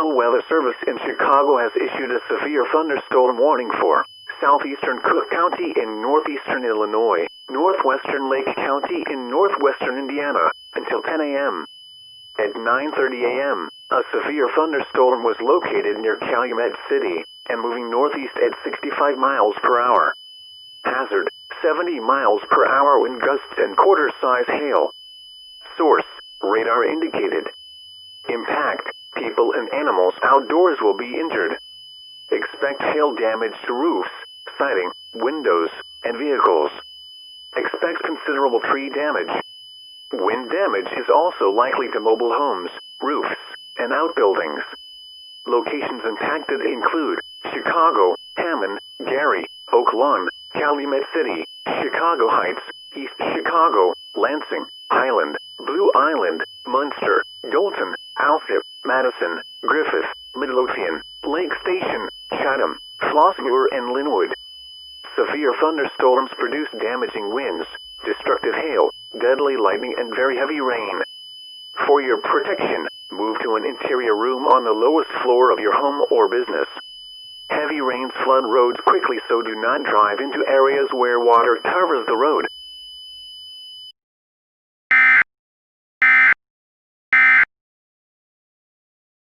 National Weather Service in Chicago has issued a severe thunderstorm warning for southeastern Cook County in northeastern Illinois, northwestern Lake County in northwestern Indiana, until 10 a.m. At 9:30 a.m., a severe thunderstorm was located near Calumet City and moving northeast at 65 miles per hour. Hazard, 70 miles per hour wind gusts and quarter-size hail. Source, radar indicated. Impact, people and animals outdoors will be injured. Expect hail damage to roofs, siding, windows, and vehicles. Expect considerable tree damage. Wind damage is also likely to mobile homes, roofs, and outbuildings. Locations impacted include Chicago, Hammond, Gary, Oak Lawn, Calumet City, Chicago Heights, East Chicago, Lansing, Highland, Blue Island, Munster, Dolton, Alsip, Madison, Griffith, Midlothian, Lake Station, Chatham, Flossmoor, and Linwood. Severe thunderstorms produce damaging winds, destructive hail, deadly lightning, and very heavy rain. For your protection, move to an interior room on the lowest floor of your home or business. Heavy rains flood roads quickly, so do not drive into areas where water covers the road.